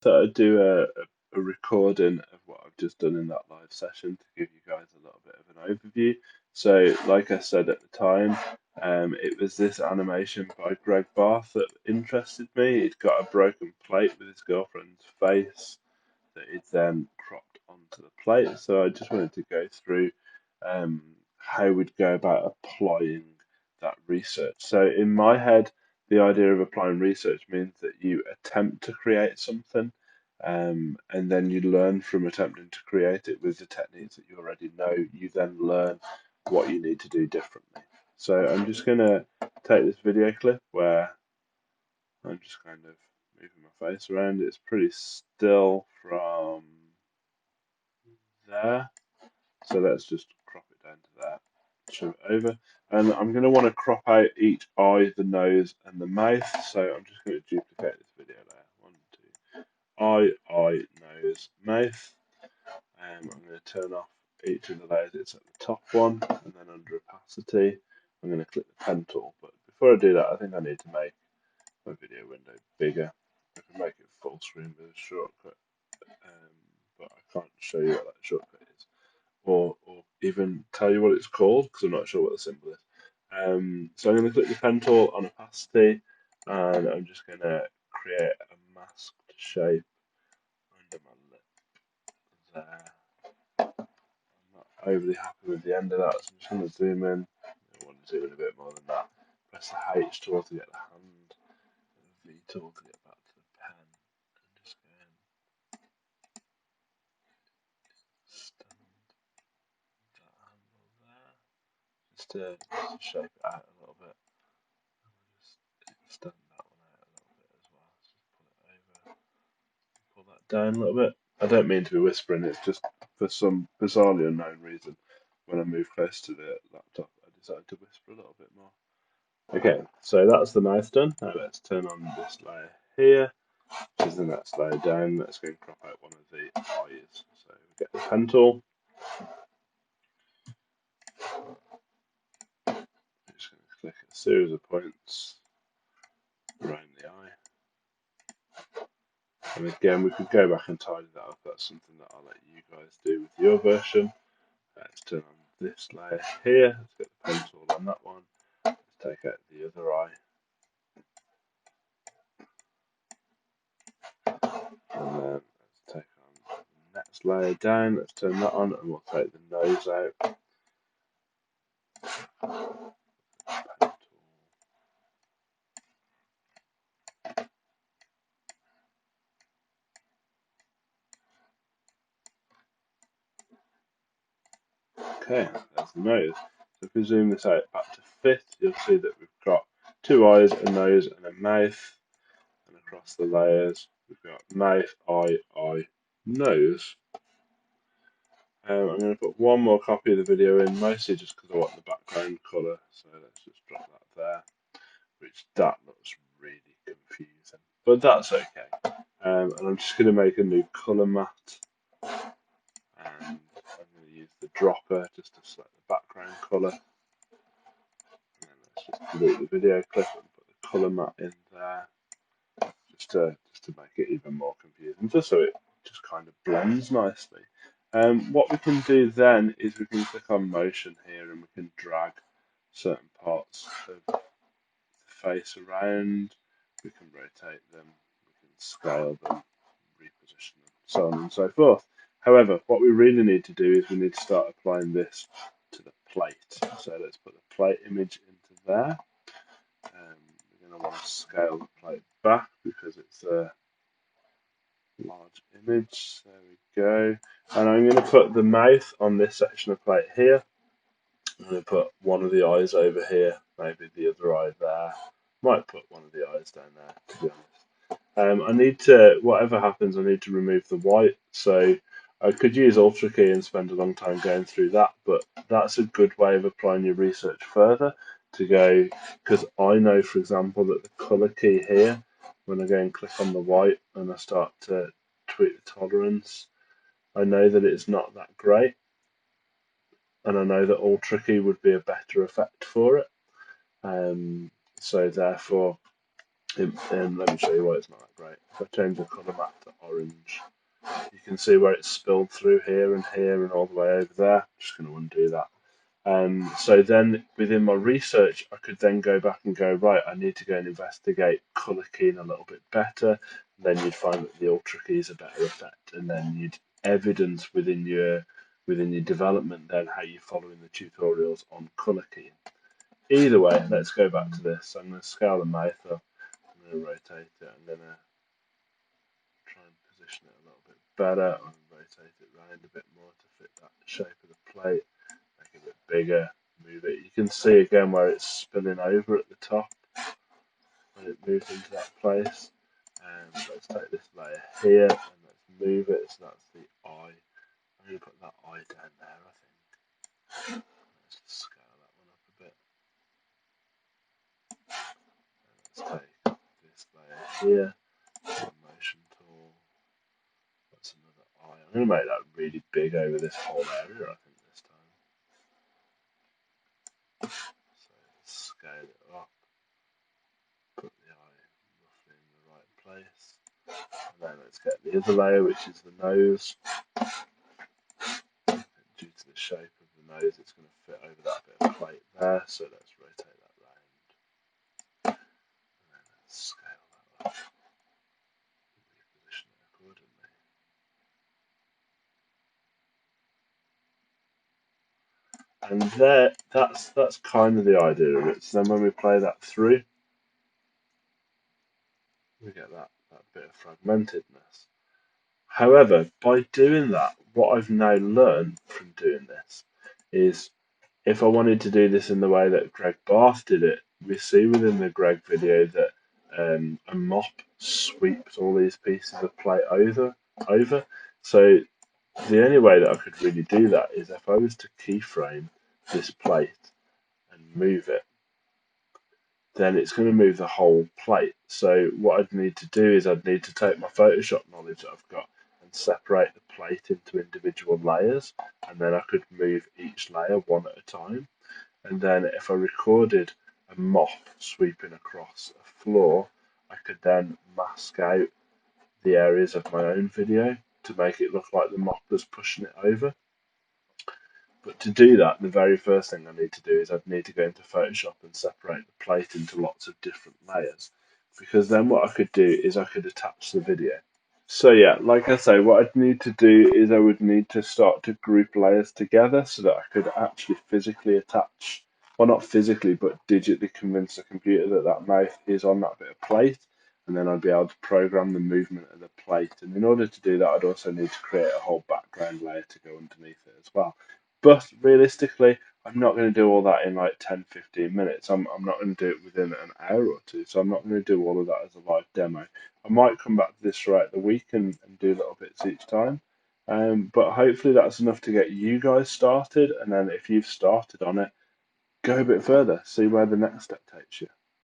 Thought I'd do a recording of what I've just done in that live session to give you guys a little bit of an overview. So, like I said at the time, it was this animation by Greg Barth that interested me. He'd got a broken plate with his girlfriend's face that he'd then cropped onto the plate. So I just wanted to go through how we'd go about applying that research. So in my head, the idea of applying research means that you attempt to create something, and then you learn from attempting to create it with the techniques that you already know. You then learn what you need to do differently. So I'm just going to take this video clip where I'm just kind of moving my face around. It's pretty still from there. So let's just crop it down to there, shove it over. And I'm going to want to crop out each eye, the nose, and the mouth. So I'm just going to duplicate this video there. 1, 2, eye, nose, mouth. I'm going to turn off each of the layers. It's at the top one, and then under opacity, I'm going to click the pen tool. But before I do that, I think I need to make my video window bigger. I can make it full screen with a shortcut, but I can't show you what that shortcut is, or even tell you what it's called because I'm not sure what the symbol is. So I'm going to click the pen tool on opacity, and I'm just going to create a masked shape under my lip there. I'm not overly happy with the end of that, so I'm just going to zoom in. I want to zoom in a bit more than that. Press the H tool to get the hand, and the V tool to get back to the pen. And just go in, extend that handle there, just to shape it out a little bit. And we'll just extend that one out a little bit as well. Let's just pull it over, pull that down a little bit. I don't mean to be whispering, it's just for some bizarrely unknown reason, when I move close to the laptop, I decided to whisper a little bit more. Okay, so that's the mouth done. Now let's turn on this layer here, which is the next layer down. Let's go and crop out one of the eyes. So we get the pen tool. I'm just going to click a series of points around the eye. And again, we could go back and tidy that up. That's something that I'll let you guys do with your version. Let's turn on this layer here. Let's get the pen tool on that one. Let's take out the other eye. And then let's take on the next layer down. Let's turn that on, and we'll take the nose out. Okay, there's the nose. So if we zoom this out back to fifth, you'll see that we've got 2 eyes, a nose, and a mouth. And across the layers, we've got mouth, eye, nose. I'm going to put one more copy of the video in, mostly just because I want the background colour. So let's just drop that there, which that looks really confusing, but that's okay. And I'm just going to make a new colour matte, and I'm going to use the dropper just to select the background colour. And then let's just delete the video clip and put the colour matte in there, just to make it even more confusing, just so it just kind of blends nicely. What we can do then is we can click on motion here, and we can drag certain parts of the face around. We can rotate them, we can scale them, reposition them, so on and so forth. However, what we really need to do is we need to start applying this to the plate. So let's put the plate image into there. We're going to want to scale the plate back because it's a large image. There we go. And I'm going to put the mouth on this section of plate here. I'm going to put one of the eyes over here, maybe the other eye there. Might put one of the eyes down there, to be honest. I need to, whatever happens, I need to remove the white. So I could use Ultra Key and spend a long time going through that, but that's a good way of applying your research further, to go, because I know, for example, that the color key here, when I go and click on the white and I start to tweak the tolerance, I know that it's not that great, and I know that Ultra Key would be a better effect for it. So therefore, And let me show you why it's not that great. If I change the colour map to orange, you can see where it's spilled through here and all the way over there. I'm just going to undo that. So then within my research, I could then go back and go, right, I need to go and investigate colour keying a little bit better. And then you'd find that the ultra key is a better effect. And then you'd evidence within your development then how you're following the tutorials on colour keying. Either way, let's go back to this. So I'm going to scale the mouth up. I'm going to rotate it. I'm going to try and position it a little bit better. I'm going to rotate it around a bit more to fit that shape of the plate. Make it a bit bigger, move it. You can see again where it's spilling over at the top when it moves into that place. And let's take this layer here and let's move it. So that's the eye. I'm going to put that eye down there, I think. Let's just scale that one up a bit. And let's take this layer here. Motion tool. That's another eye. I'm going to make that really big over this whole area, I think, this time. So let's scale it up. Put the eye roughly in the right place. And then let's get the other layer, which is the nose. Due to the shape of the nose, it's going to fit over that bit of plate there. So let's rotate that round. And then let's scale that up. Reposition it accordingly. And there, that's kind of the idea of it. So then when we play that through, we get that bit of fragmentedness. However, by doing that, what I've now learned from doing this is if I wanted to do this in the way that Greg Barth did it, we see within the Greg video that a mop sweeps all these pieces of plate over. So the only way that I could really do that is if I was to keyframe this plate and move it, then it's going to move the whole plate. So what I'd need to do is I'd need to take my Photoshop knowledge that I've got and separate the plate into individual layers, and then I could move each layer one at a time. And then if I recorded a mop sweeping across a floor, I could then mask out the areas of my own video to make it look like the mop was pushing it over. But to do that, the very first thing I need to do is I'd need to go into Photoshop and separate the plate into lots of different layers. Because then what I could do is I could attach the video. So yeah, like I say, what I'd need to do is I would need to start to group layers together so that I could actually physically attach, well not physically, but digitally convince the computer that that mouth is on that bit of plate, and then I'd be able to program the movement of the plate. And in order to do that, I'd also need to create a whole background layer to go underneath it as well. But realistically, I'm not going to do all that in like 10-15 minutes. I'm not going to do it within an hour or two, so I'm not going to do all of that as a live demo. I might come back to this throughout the week and do little bits each time. But hopefully that's enough to get you guys started. And then if you've started on it, go a bit further, see where the next step takes you.